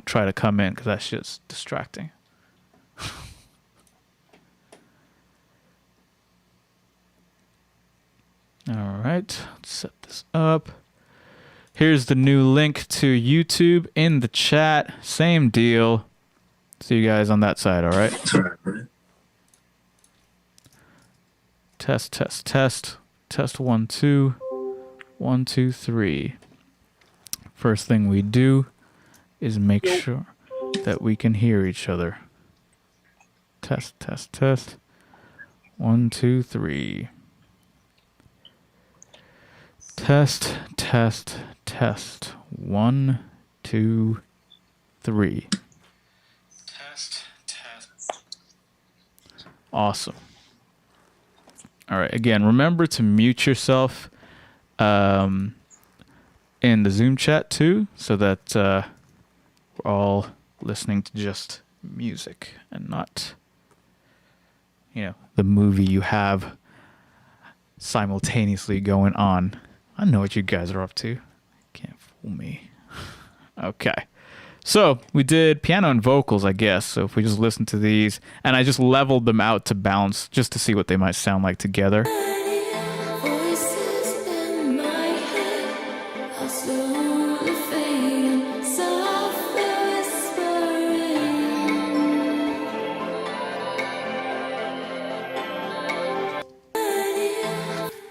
try to come in because that shit's distracting. All right, let's set this up. Here's the new link to YouTube in the chat. Same deal. See you guys on that side, all right? Test, test, test. Test 1, 2. 1, 2, 3. First thing we do is make sure that we can hear each other. Test, test, test. 1, 2, 3. Test, test, test. 1, 2, 3. Test, test. Awesome. All right. Again, remember to mute yourself in the Zoom chat too, so that we're all listening to just music and not, the movie you have simultaneously going on. I know what you guys are up to. Can't fool me. Okay. So we did piano and vocals, I guess. So if we just listen to these, and I just leveled them out to bounce just to see what they might sound like together.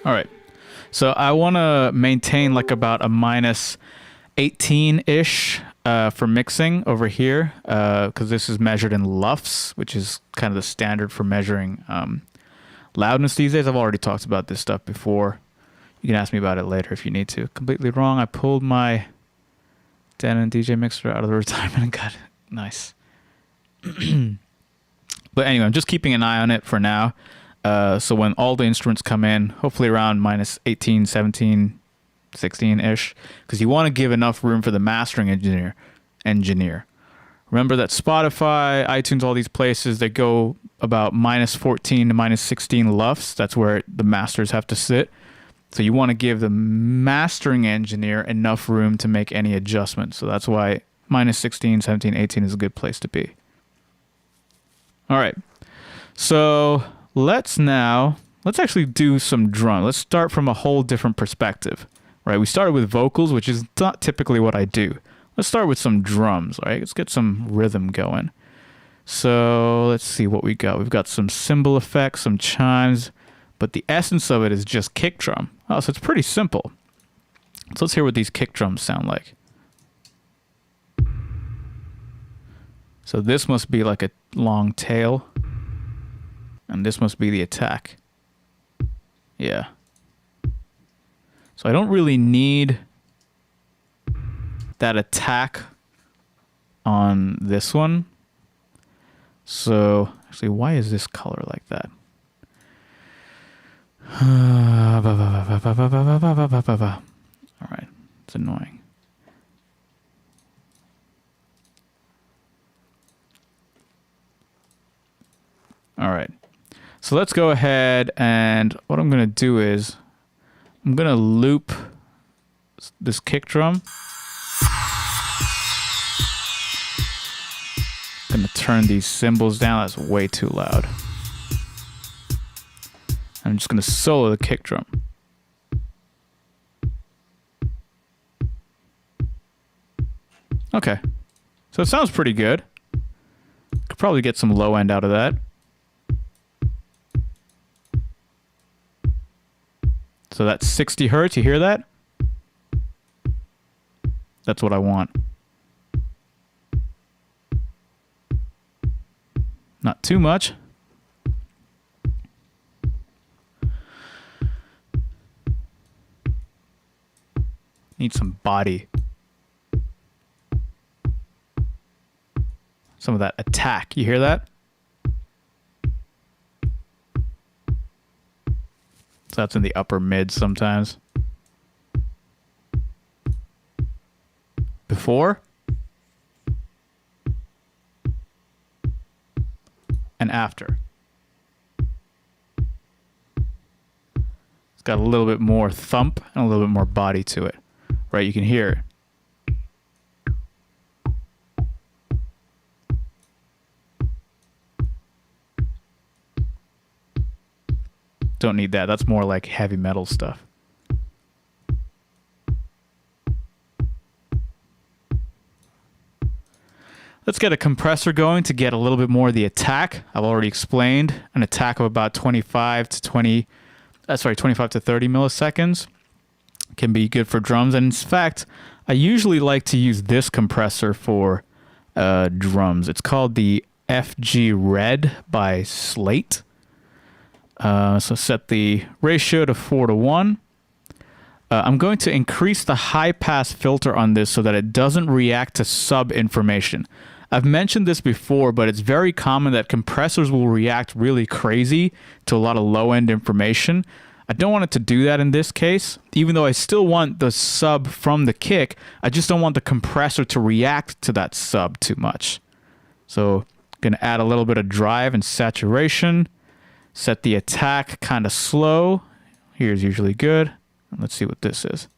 All right. So I want to maintain like about a minus 18-ish for mixing over here, because this is measured in LUFS, which is kind of the standard for measuring loudness these days. I've already talked about this stuff before. You can ask me about it later if you need to. Completely wrong. I pulled my Dan and DJ mixer out of the retirement and got it. Nice. But anyway, I'm just keeping an eye on it for now. So when all the instruments come in, hopefully around minus 18, 17, 16-ish, because you want to give enough room for the mastering engineer. Remember that Spotify, iTunes, all these places, they go about minus 14 to minus 16 LUFS. That's where the masters have to sit. So you want to give the mastering engineer enough room to make any adjustments. So that's why minus 16, 17, 18 is a good place to be. All right. So let's actually do some drum. Let's start from a whole different perspective, right? We started with vocals, which is not typically what I do. Let's start with some drums, right? Let's get some rhythm going. So let's see what we got. We've got some cymbal effects, some chimes, but the essence of it is just kick drum. Oh, so it's pretty simple. So let's hear what these kick drums sound like. So this must be like a long tail. And this must be the attack. Yeah. So I don't really need that attack on this one. So actually, why is this color like that? All right, it's annoying. All right. So let's go ahead, and what I'm going to do is I'm going to loop this kick drum. I'm going to turn these cymbals down. That's way too loud. I'm just going to solo the kick drum. Okay. So it sounds pretty good. Could probably get some low end out of that. So that's 60 hertz. You hear that? That's what I want. Not too much. Need some body. Some of that attack. You hear that? So that's in the upper mid sometimes. Before and after. It's got a little bit more thump and a little bit more body to it. Right, you can hear it. Don't need that. That's more like heavy metal stuff. Let's get a compressor going to get a little bit more of the attack. I've already explained an attack of about 25 to 30 milliseconds can be good for drums. And in fact, I usually like to use this compressor for drums. It's called the FG Red by Slate. So set the ratio to 4:1. I'm going to increase the high pass filter on this so that it doesn't react to sub information. I've mentioned this before, but it's very common that compressors will react really crazy to a lot of low-end information. I don't want it to do that in this case, even though I still want the sub from the kick. I just don't want the compressor to react to that sub too much. So I'm going to add a little bit of drive and saturation. Set the attack kind of slow. Here's usually good. Let's see what this is.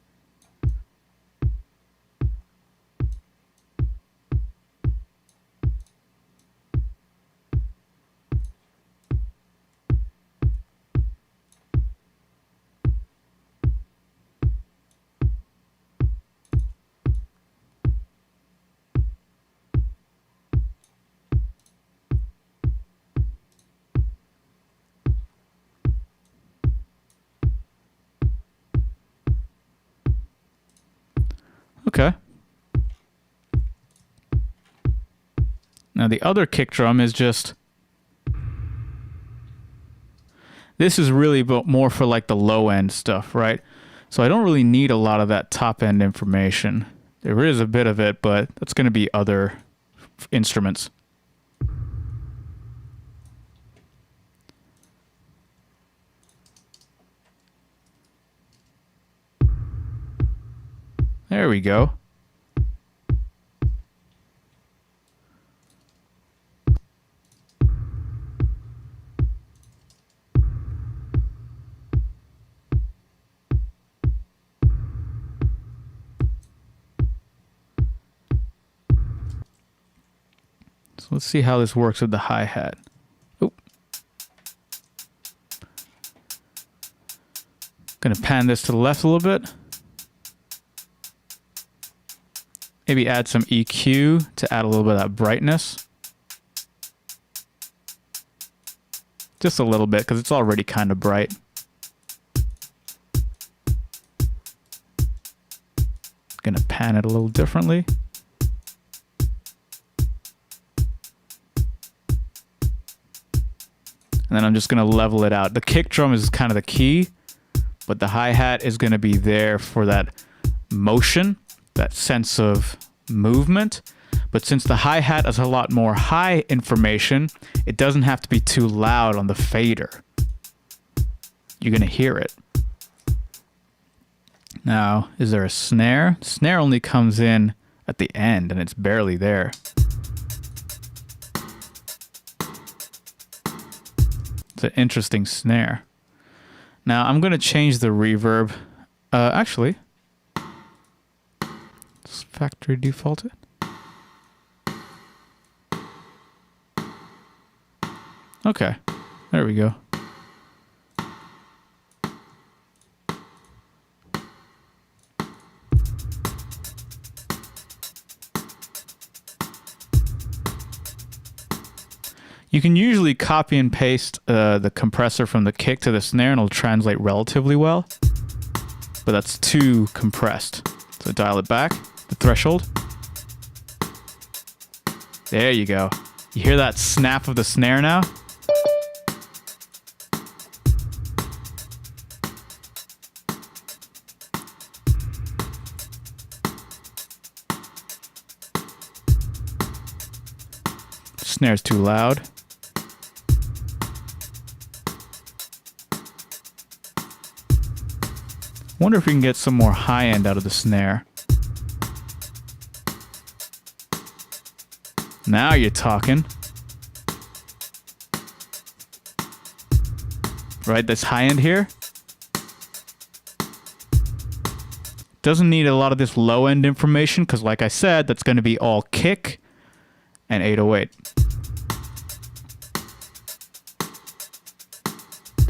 Okay. Now the other kick drum is just... This is really more for like the low end stuff, right? So I don't really need a lot of that top end information. There is a bit of it, but that's going to be other instruments. There we go. So let's see how this works with the hi-hat. Oh. Gonna pan this to the left a little bit. Maybe add some EQ to add a little bit of that brightness. Just a little bit, because it's already kind of bright. Gonna pan it a little differently. And then I'm just gonna level it out. The kick drum is kind of the key, but the hi-hat is gonna be there for that motion, that sense of movement. But since the hi-hat is a lot more high information, it doesn't have to be too loud on the fader. You're gonna hear it. Now, is there a snare? Snare only comes in at the end and it's barely there. It's an interesting snare. Now I'm gonna change the reverb. Actually, let's factory default it. Okay, there we go. You can usually copy and paste the compressor from the kick to the snare and it'll translate relatively well, but that's too compressed. So dial it back, the threshold. There you go. You hear that snap of the snare now? Snare's too loud. Wonder if we can get some more high end out of the snare. Now you're talking. Right, this high end here doesn't need a lot of this low end information because like I said, that's going to be all kick and 808.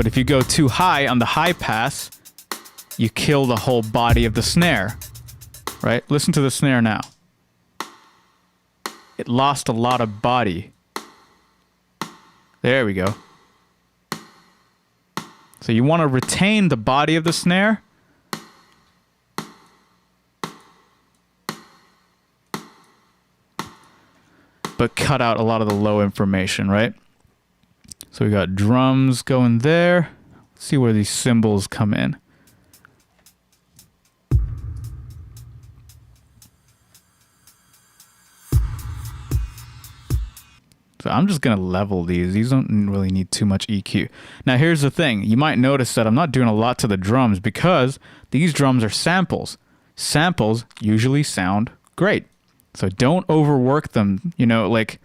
But if you go too high on the high pass, you kill the whole body of the snare, right? Listen to the snare now. It lost a lot of body. There we go. So you want to retain the body of the snare. But cut out a lot of the low information, right? So we got drums going there. Let's see where these cymbals come in. So I'm just going to level these. These don't really need too much EQ. Now here's the thing. You might notice that I'm not doing a lot to the drums because these drums are samples. Samples usually sound great. So don't overwork them. You know, like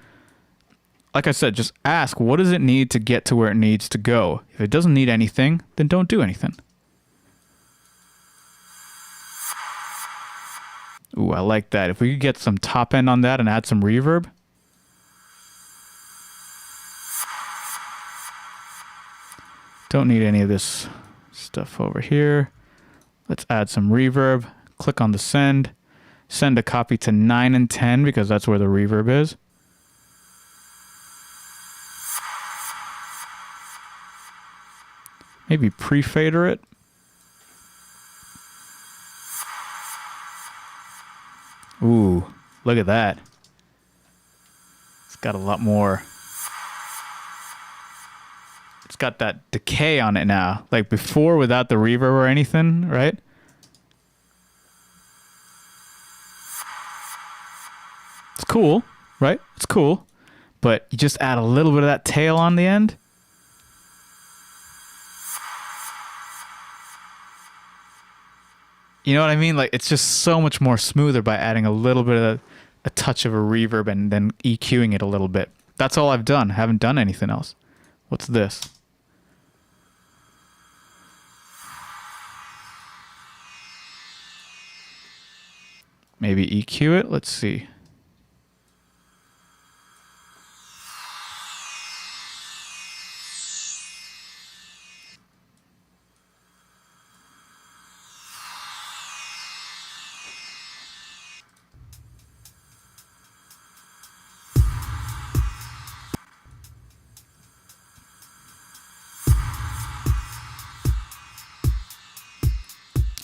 I said, just ask, what does it need to get to where it needs to go? If it doesn't need anything, then don't do anything. Ooh, I like that. If we could get some top end on that and add some reverb. Don't need any of this stuff over here. Let's add some reverb. Click on the send. Send a copy to 9 and 10 because that's where the reverb is. Maybe pre-fader it. Ooh, look at that. It's got a lot more. It's got that decay on it now. Like before, without the reverb or anything, right? It's cool, right? It's cool. But you just add a little bit of that tail on the end. You know what I mean? Like it's just so much more smoother by adding a little bit of a touch of a reverb and then EQing it a little bit. That's all I've done. I haven't done anything else. What's this? Maybe EQ it? Let's see.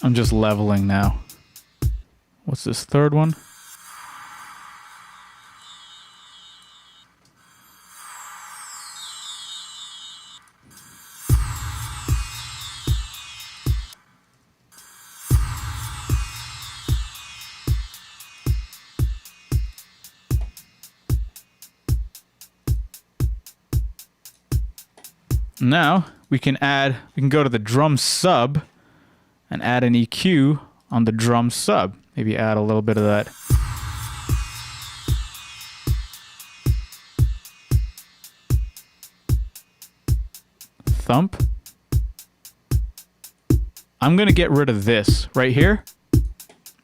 I'm just leveling now. What's this third one? Now we can go to the drum sub and add an EQ on the drum sub. Maybe add a little bit of that. Thump. I'm gonna get rid of this right here.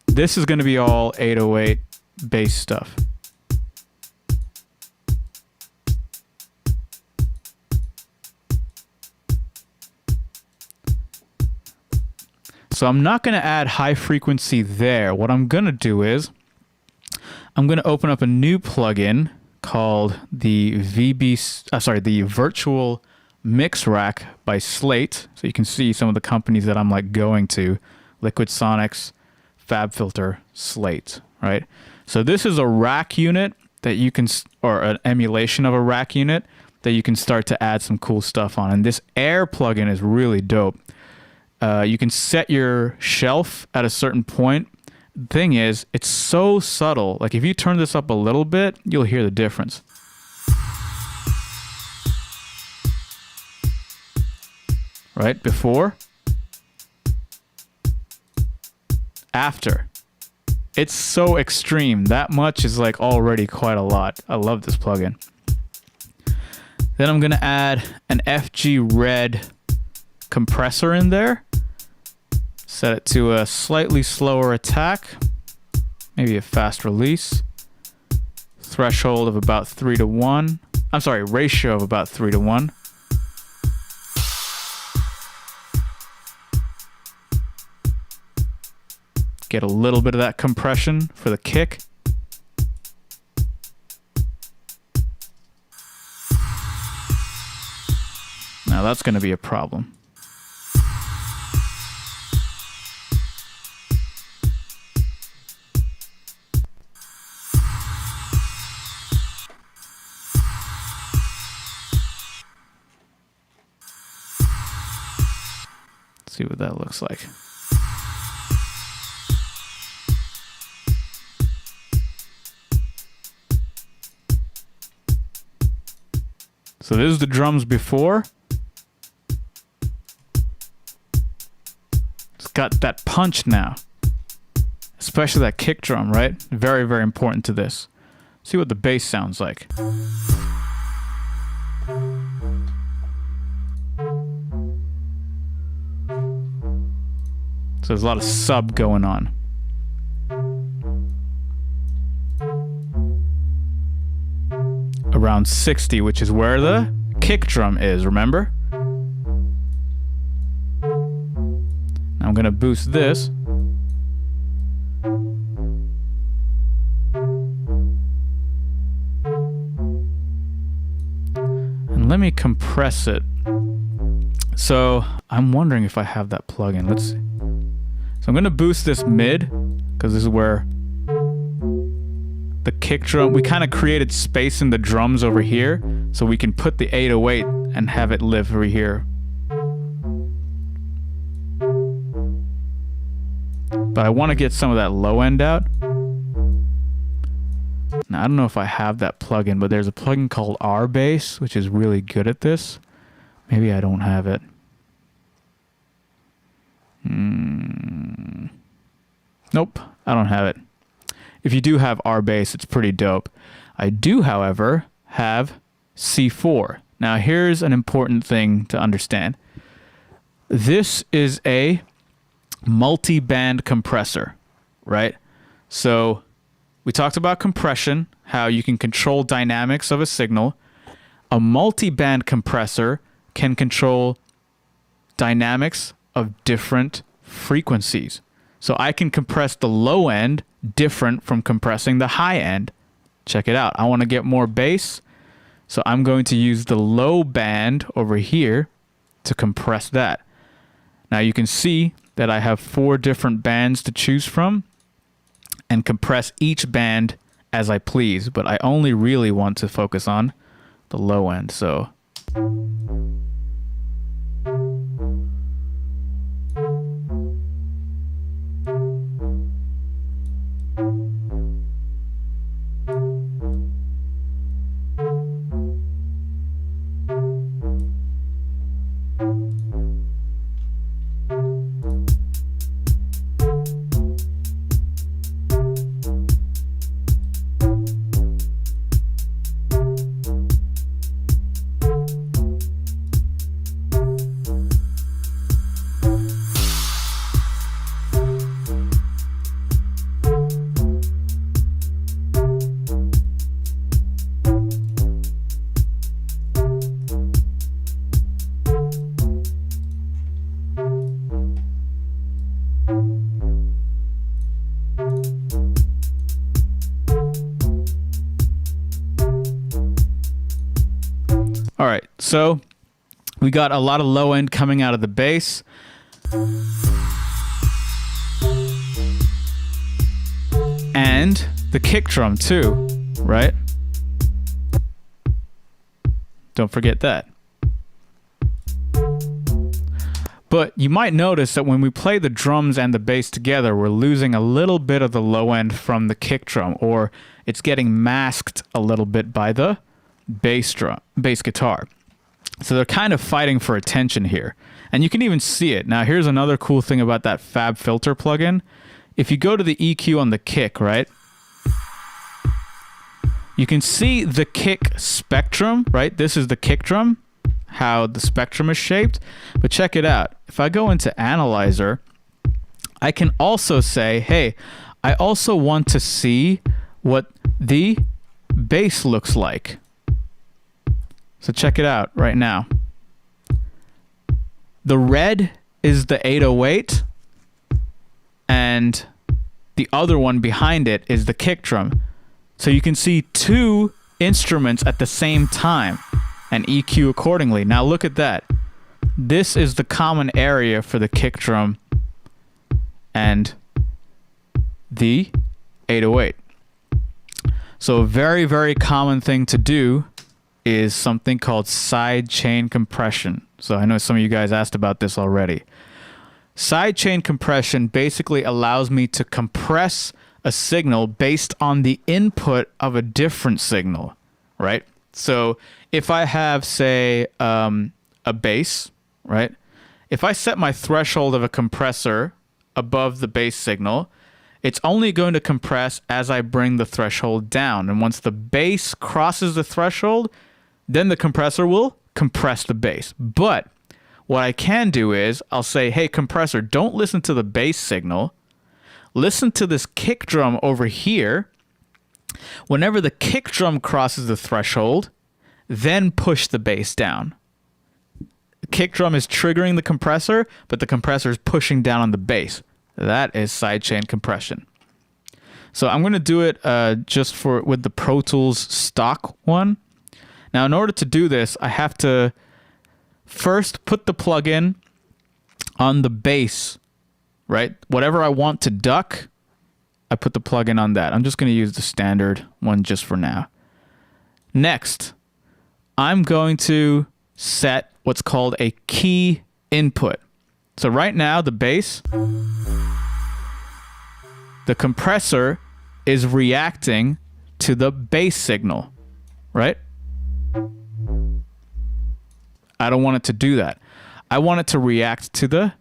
This is gonna be all 808 bass stuff. So I'm not going to add high frequency there. What I'm going to do is I'm going to open up a new plugin called the the Virtual Mix Rack by Slate. So you can see some of the companies that I'm like going to: Liquid Sonics, FabFilter, Slate, right? So this is a rack unit that you can, or an emulation of a rack unit that you can start to add some cool stuff on. And this Air plugin is really dope. You can set your shelf at a certain point. The thing is, it's so subtle. Like if you turn this up a little bit, you'll hear the difference. Right? Before. After. It's so extreme. That much is like already quite a lot. I love this plugin. Then I'm going to add an FG Red compressor in there. Set it to a slightly slower attack, maybe a fast release. Threshold of about 3 to 1. I'm sorry, ratio of about 3 to 1. Get a little bit of that compression for the kick. Now that's going to be a problem. Let's see what that looks like. So this is the drums before. It's got that punch now. Especially that kick drum, right? Very, very important to this. See what the bass sounds like. So there's a lot of sub going on. Around 60, which is where the kick drum is, remember? Now I'm gonna boost this. And let me compress it. So I'm wondering if I have that plugin. Let's see. So I'm gonna boost this mid, because this is where the kick drum, we kind of created space in the drums over here so we can put the 808 and have it live over here. But I want to get some of that low end out. Now I don't know if I have that plugin, but there's a plugin called R-Bass, which is really good at this. Maybe I don't have it. Nope, I don't have it. If you do have R-Bass, it's pretty dope. I do, however, have C4. Now, here's an important thing to understand. This is a multi-band compressor, right? So we talked about compression, how you can control dynamics of a signal. A multi-band compressor can control dynamics of different frequencies. So I can compress the low end different from compressing the high end. Check it out. I want to get more bass, so I'm going to use the low band over here to compress that. Now you can see that I have 4 different bands to choose from and compress each band as I please, but I only really want to focus on the low end. So all right, so we got a lot of low end coming out of the bass. And the kick drum too, right? Don't forget that. But you might notice that when we play the drums and the bass together, we're losing a little bit of the low end from the kick drum, or it's getting masked a little bit by the bass guitar. So they're kind of fighting for attention here. And you can even see it. Now here's another cool thing about that Fab Filter plugin. If you go to the EQ on the kick, right? You can see the kick spectrum, right? This is the kick drum, how the spectrum is shaped. But check it out. If I go into Analyzer, I can also say, hey, I also want to see what the bass looks like. So check it out right now. The red is the 808, and the other one behind it is the kick drum. So you can see two instruments at the same time and EQ accordingly. Now look at that. This is the common area for the kick drum and the 808. So a very, very common thing to do is something called side chain compression. So I know some of you guys asked about this already. Side chain compression basically allows me to compress a signal based on the input of a different signal, right? So if I have, say, a bass, right? If I set my threshold of a compressor above the bass signal, it's only going to compress as I bring the threshold down. And once the bass crosses the threshold, then the compressor will compress the bass. But what I can do is I'll say, hey, compressor, don't listen to the bass signal. Listen to this kick drum over here. Whenever the kick drum crosses the threshold, then push the bass down. The kick drum is triggering the compressor, but the compressor is pushing down on the bass. That is sidechain compression. So I'm going to do it just with the Pro Tools stock one. Now, in order to do this, I have to first put the plugin on the bass, right? Whatever I want to duck, I put the plugin on that. I'm just going to use the standard one just for now. Next, I'm going to set what's called a key input. So right now, the bass, the compressor is reacting to the bass signal, right? I don't want it to do that. I want it to react to the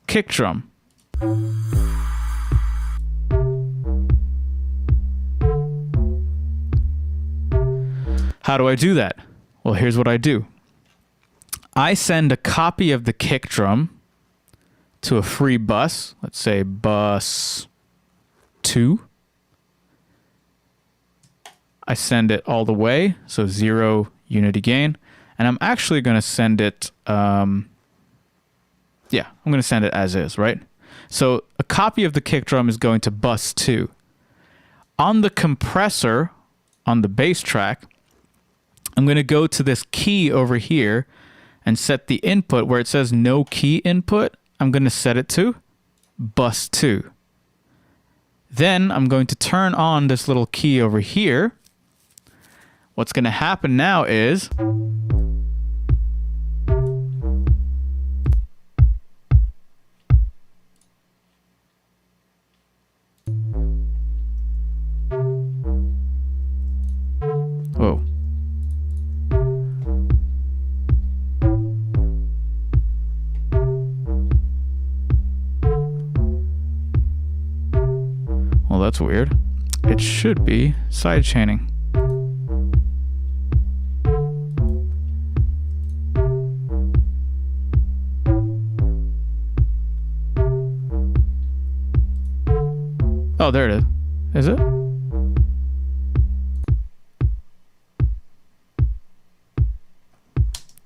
kick drum. How do I do that? Well, here's what I do. I send a copy of the kick drum to a free bus, let's say bus 2. I send it all the way, so 0 unity gain. And I'm actually going to send it, I'm going to send it as is, right? So a copy of the kick drum is going to bus 2. On the compressor, on the bass track, I'm going to go to this key over here and set the input where it says no key input. I'm going to set it to bus 2. Then I'm going to turn on this little key over here. What's going to happen now is whoa. Well, that's weird. It should be side chaining. Oh, there it is. Is it?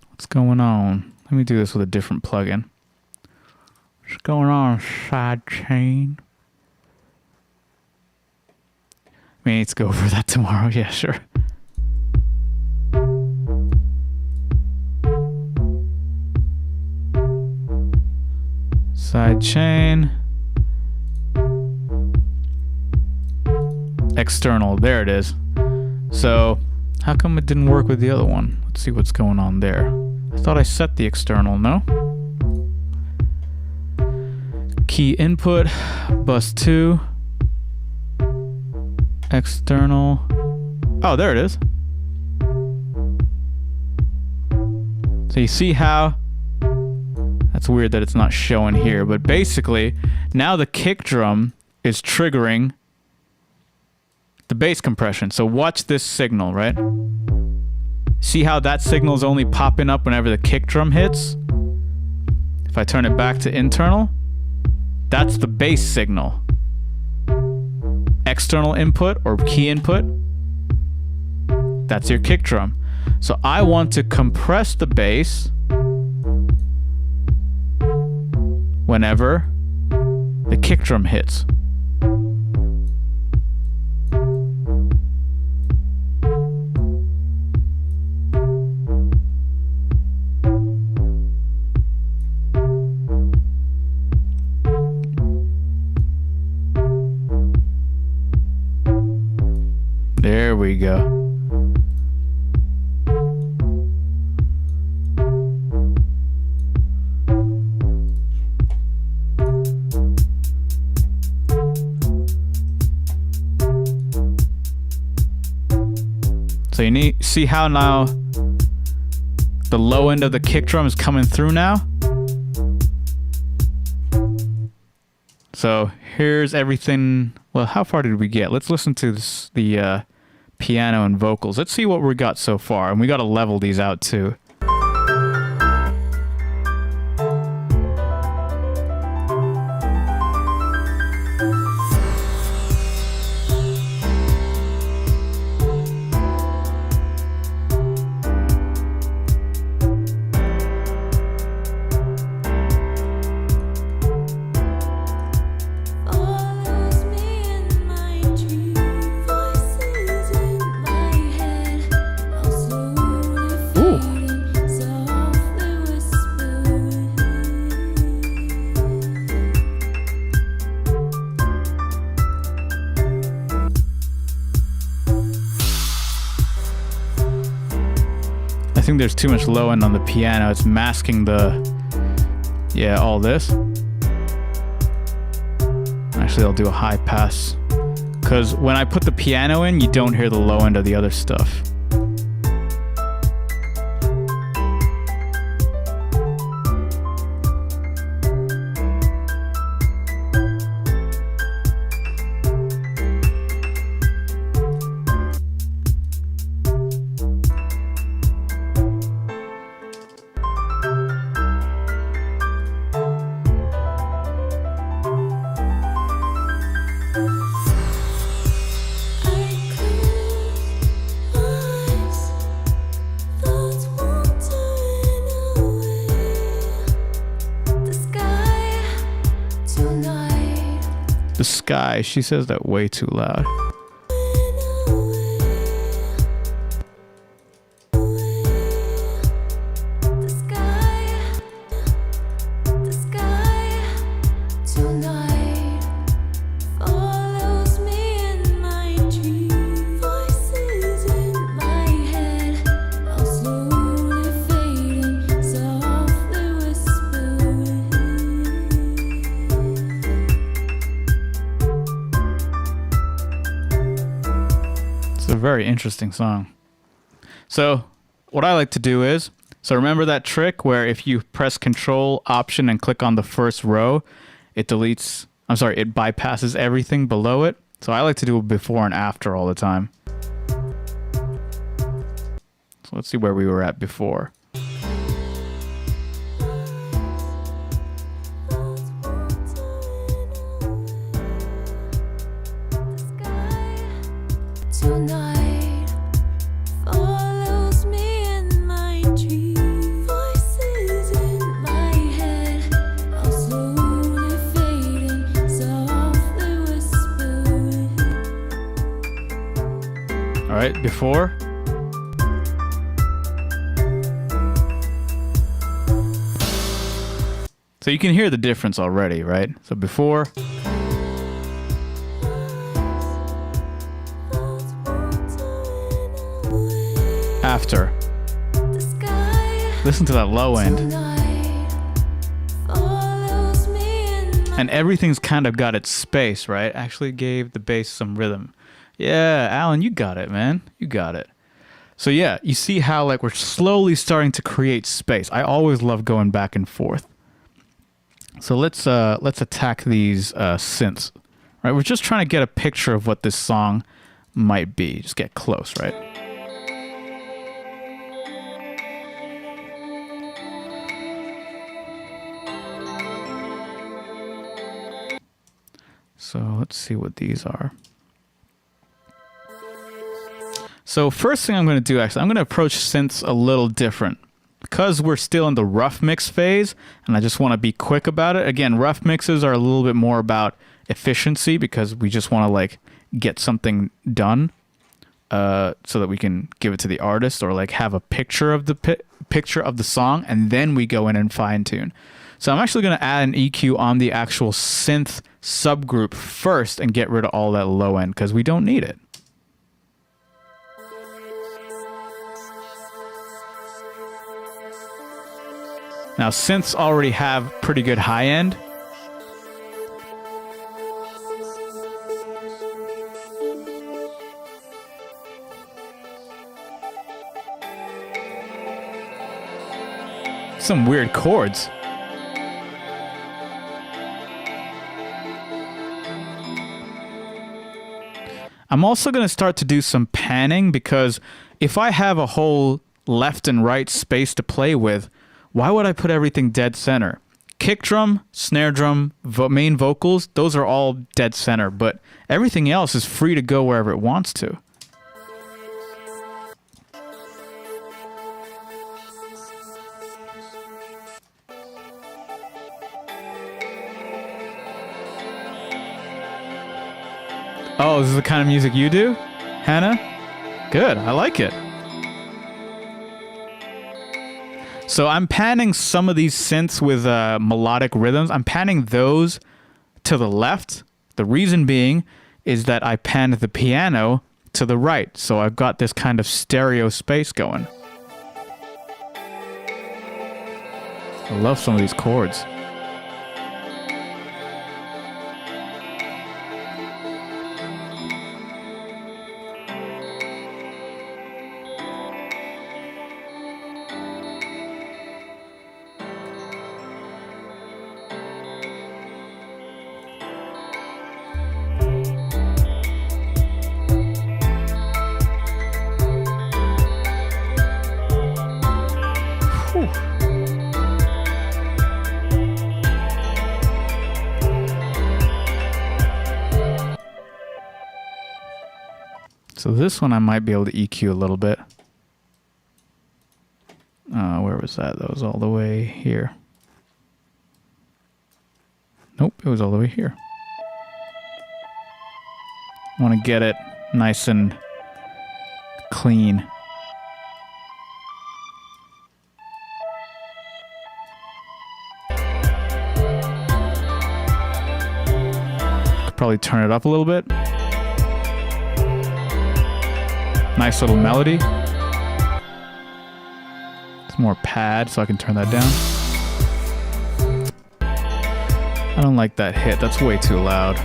What's going on? Let me do this with a different plugin. What's going on, sidechain? We need to go over that tomorrow. Yeah, sure. Sidechain. External. There it is. So, how come it didn't work with the other one? Let's see what's going on there. I thought I set the external, no? Key input, bus 2. External. Oh, there it is. So you see how that's weird that it's not showing here, but basically now the kick drum is triggering the bass compression. So watch this signal, right? See how that signal is only popping up whenever the kick drum hits? If I turn it back to internal, that's the bass signal. External input or key input, that's your kick drum. So I want to compress the bass whenever the kick drum hits. There we go. So you see how now the low end of the kick drum is coming through now? So here's everything. Well, how far did we get? Let's listen to this, the piano and vocals. Let's see what we got so far. And we got to level these out too. I think there's too much low end on the piano. It's masking all this. Actually, I'll do a high pass. Because when I put the piano in, you don't hear the low end of the other stuff. The sky, she says that way too loud. It's a very interesting song. So what I like to do is, so remember that trick where if you press Control, Option, and click on the first row, it bypasses everything below it. So I like to do it before and after all the time. So let's see where we were at before. Tonight follows me in my dream. Voices in my head are slowly fading, softly whispering. All right, before. So you can hear the difference already, right? So before. After. Listen to that low end. And everything's kind of got its space, right? Actually gave the bass some rhythm. Yeah, Alan, you got it, man. You got it. So yeah, you see how like we're slowly starting to create space. I always love going back and forth. So let's attack these synths. Right? We're just trying to get a picture of what this song might be. Just get close, right? So let's see what these are. So first thing I'm going to do, actually, I'm going to approach synths a little different because we're still in the rough mix phase, and I just want to be quick about it. Again, rough mixes are a little bit more about efficiency because we just want to like get something done so that we can give it to the artist or like have a picture of the picture of the song, and then we go in and fine tune. So I'm actually going to add an EQ on the actual synth subgroup first and get rid of all that low end because we don't need it. Now synths already have pretty good high end. Some weird chords. I'm also going to start to do some panning because if I have a whole left and right space to play with, why would I put everything dead center? Kick drum, snare drum, main vocals, those are all dead center, but everything else is free to go wherever it wants to. Oh, this is the kind of music you do, Hannah? Good, I like it. So I'm panning some of these synths with melodic rhythms. I'm panning those to the left. The reason being is that I panned the piano to the right. So I've got this kind of stereo space going. I love some of these chords. So this one I might be able to EQ a little bit. Where was that? That was all the way here. Nope, it was all the way here. I want to get it nice and clean. Could probably turn it up a little bit. Nice little melody. It's more pad, so I can turn that down. I don't like that hit. That's way too loud.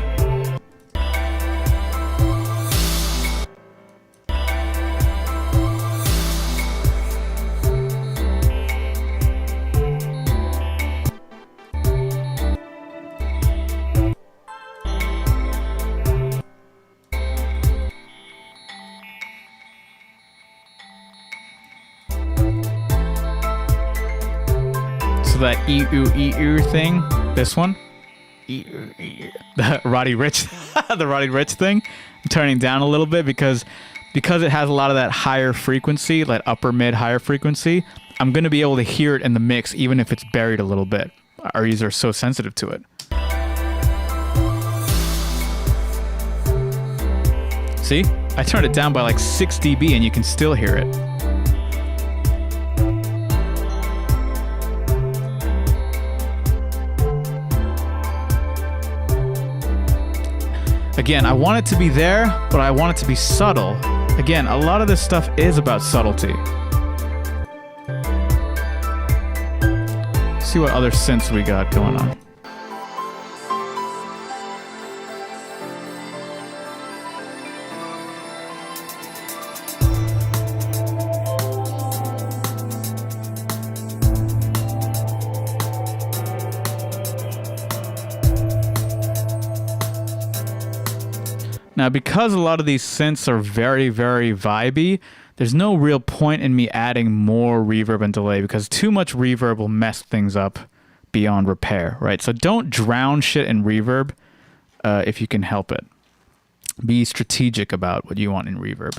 That ee-oo thing, this one, the Roddy Rich, the Roddy Rich thing, I'm turning down a little bit because it has a lot of that higher frequency, like upper mid higher frequency. I'm gonna be able to hear it in the mix even if it's buried a little bit. Our ears are so sensitive to it. See, I turned it down by like 6 dB and you can still hear it. Again, I want it to be there, but I want it to be subtle. Again, a lot of this stuff is about subtlety. See what other synths we got going on. Now, because a lot of these synths are very, very vibey, there's no real point in me adding more reverb and delay because too much reverb will mess things up beyond repair, right? So don't drown shit in reverb if you can help it. Be strategic about what you want in reverb.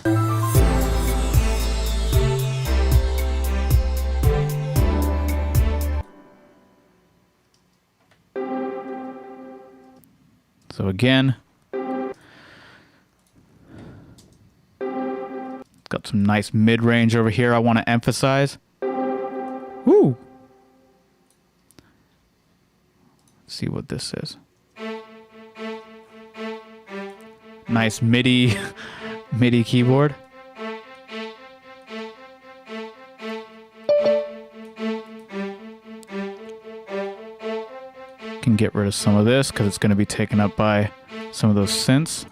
again, got some nice mid-range over here I want to emphasize. Woo! Let's see what this is. Nice MIDI MIDI keyboard. Can get rid of some of this because it's going to be taken up by some of those synths.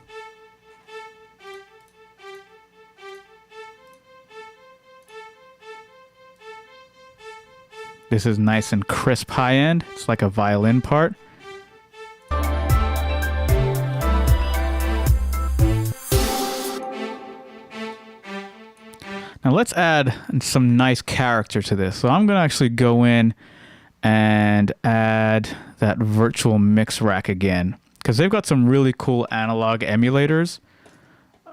This is nice and crisp high end. It's like a violin part. Now let's add some nice character to this. So I'm going to actually go in and add that virtual mix rack again, because they've got some really cool analog emulators.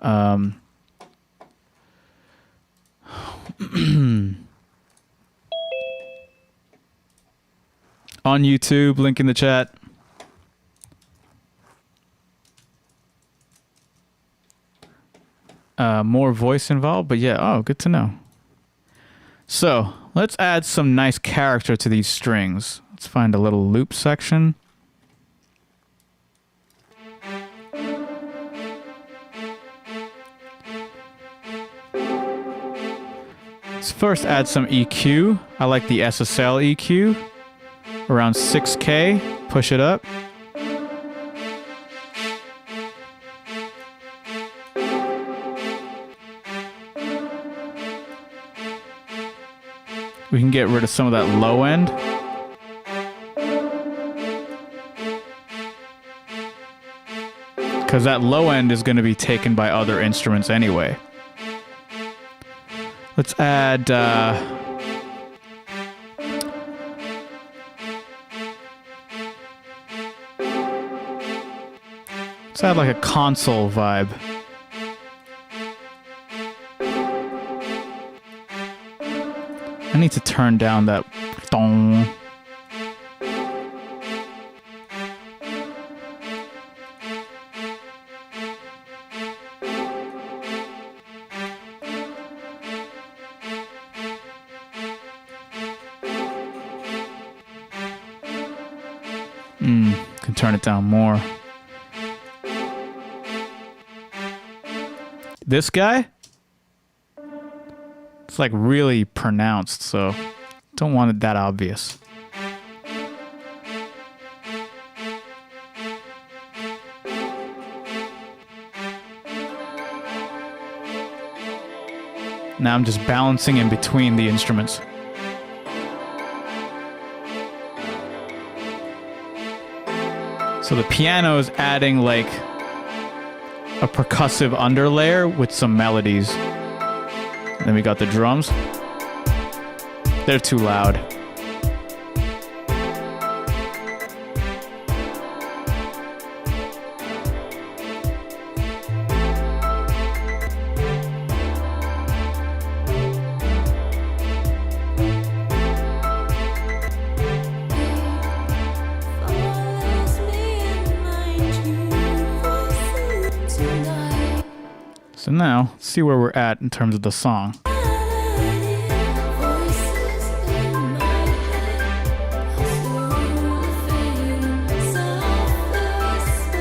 On YouTube, link in the chat. More voice involved, but yeah, oh, good to know. So let's add some nice character to these strings. Let's find a little loop section. Let's first add some EQ. I like the SSL EQ. Around 6K, push it up. We can get rid of some of that low end. Because that low end is going to be taken by other instruments anyway. Let's add... let's add like a console vibe. I need to turn down that dong. Can turn it down more. This guy? It's like really pronounced, so don't want it that obvious. Now I'm just balancing in between the instruments. So the piano is adding like a percussive underlayer with some melodies. And then we got the drums. They're too loud. Follows me in my dreams tonight. So now, let's see where we're at in terms of the song. Voices in my head, slowly fading, soft whispering.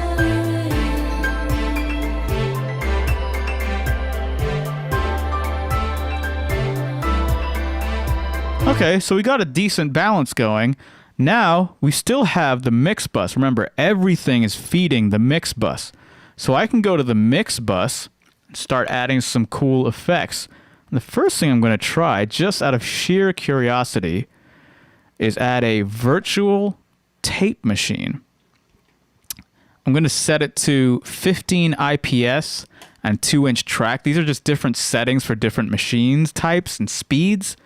Okay, so we got a decent balance going. Now, we still have the mix bus. Remember, everything is feeding the mix bus. So I can go to the mix bus and start adding some cool effects. And the first thing I'm going to try, just out of sheer curiosity, is add a virtual tape machine. I'm going to set it to 15 IPS and 2-inch track. These are just different settings for different machines types and speeds.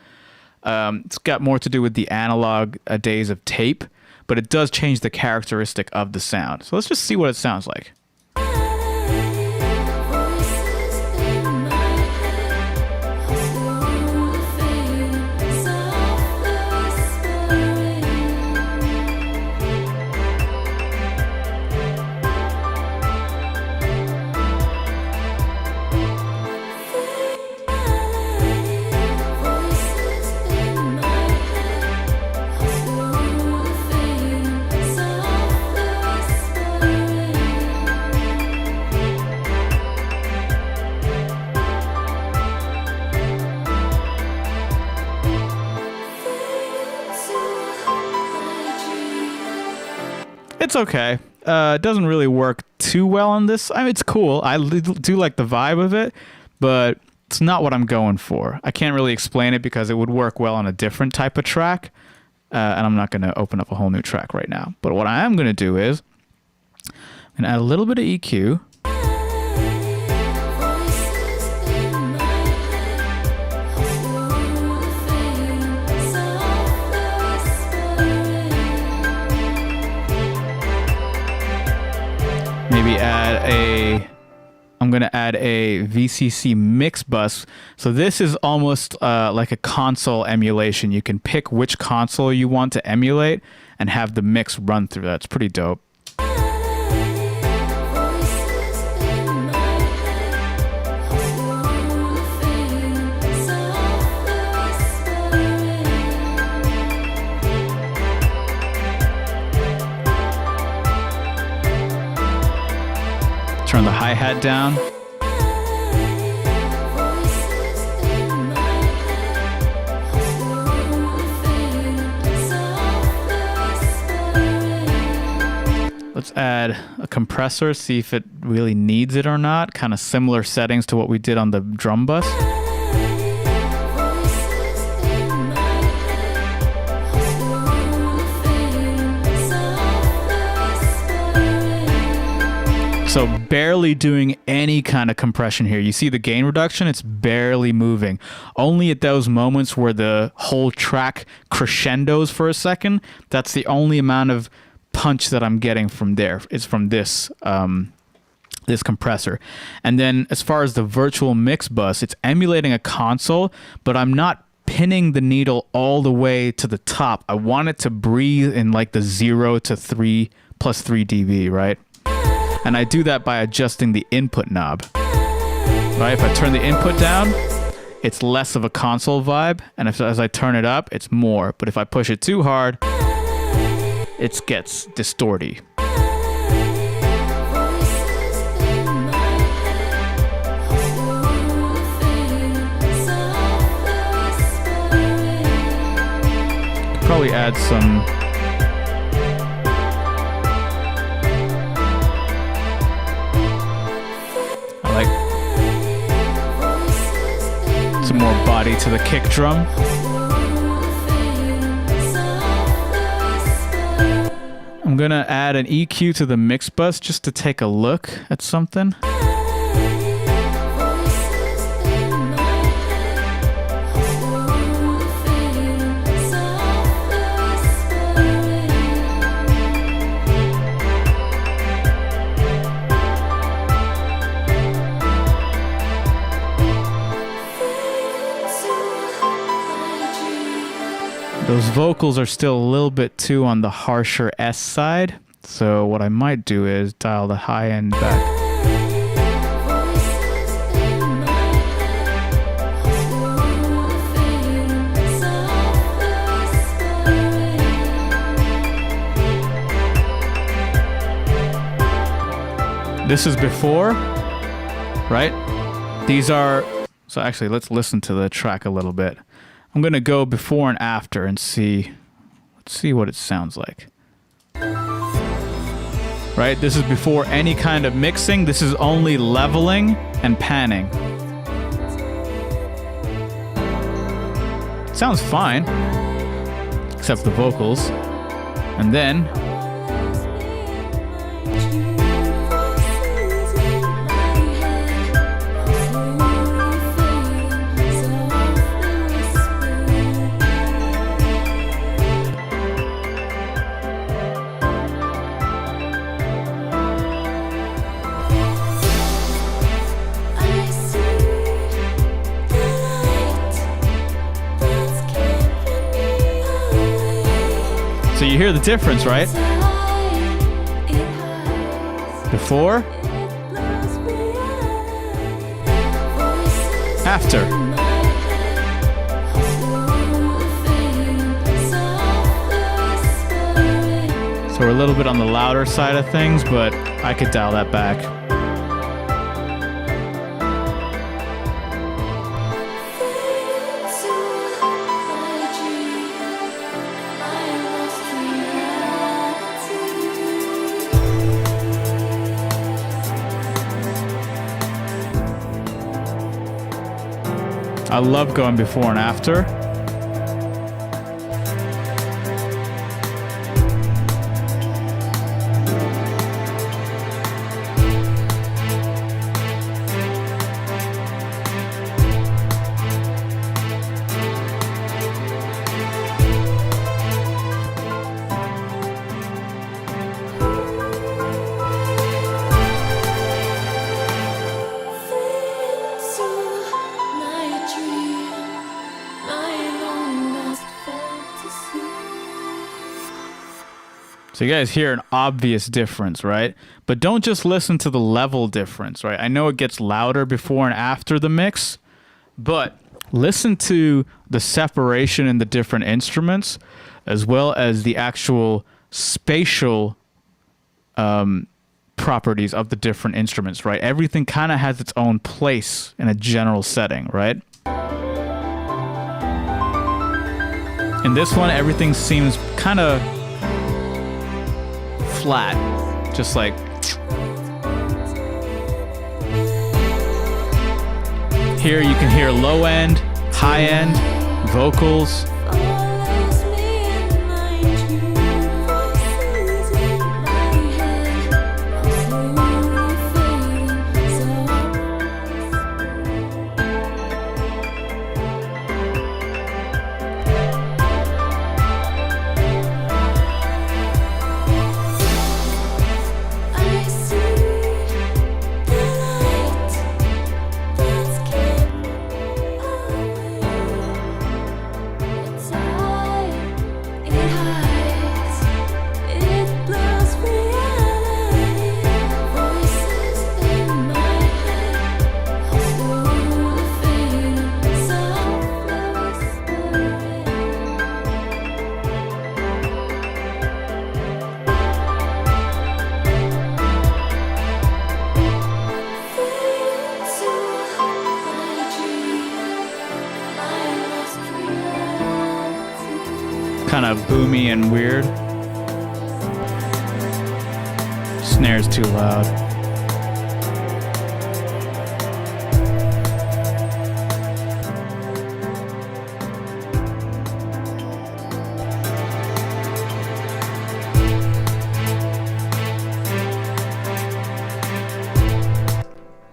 It's got more to do with the analog days of tape, but it does change the characteristic of the sound. So let's just see what it sounds like. Voices in my head, slowly fading, soft whispering. It's okay. It doesn't really work too well on this. I mean, it's cool. I do like the vibe of it, but it's not what I'm going for. I can't really explain it because it would work well on a different type of track, and I'm not going to open up a whole new track right now. But what I am going to do is I'm going to add a little bit of EQ. Maybe I'm going to add a VCC mix bus. So this is almost like a console emulation. You can pick which console you want to emulate and have the mix run through. That's pretty dope. Turn the hi-hat down. Let's add a compressor, see if it really needs it or not. Kind of similar settings to what we did on the drum bus. So barely doing any kind of compression here. You see the gain reduction? It's barely moving. Only at those moments where the whole track crescendos for a second, that's the only amount of punch that I'm getting from there. It's from this this compressor. And then as far as the virtual mix bus, it's emulating a console, but I'm not pinning the needle all the way to the top. I want it to breathe in like the 0 to 3 plus 3 dB, right? And I do that by adjusting the input knob. Right? If I turn the input down, it's less of a console vibe. And as I turn it up, it's more. But if I push it too hard, it gets distorty. Could probably add some... some more body to the kick drum. I'm gonna add an EQ to the mix bus just to take a look at something. Those vocals are still a little bit too on the harsher S side, so what I might do is dial the high end back. This is before, right? These are, so actually let's listen to the track a little bit. I'm going to go before and after and see, let's see what it sounds like. Right, this is before any kind of mixing. This is only leveling and panning. Sounds fine, except the vocals. And then so you hear the difference, right? Before, after. So we're a little bit on the louder side of things, but I could dial that back. I love going before and after. So you guys hear an obvious difference, right? But don't just listen to the level difference, right? I know it gets louder before and after the mix, but listen to the separation in the different instruments, as well as the actual spatial properties of the different instruments, right? Everything kind of has its own place in a general setting, right? In this one, everything seems kind of flat, just like here you can hear low end, high end, vocals. Kind of boomy and weird. Snare's too loud.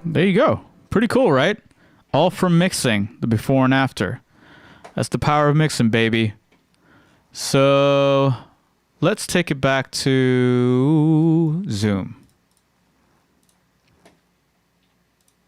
There you go. Pretty cool, right? All from mixing, the before and after. That's the power of mixing, baby. So let's take it back to Zoom.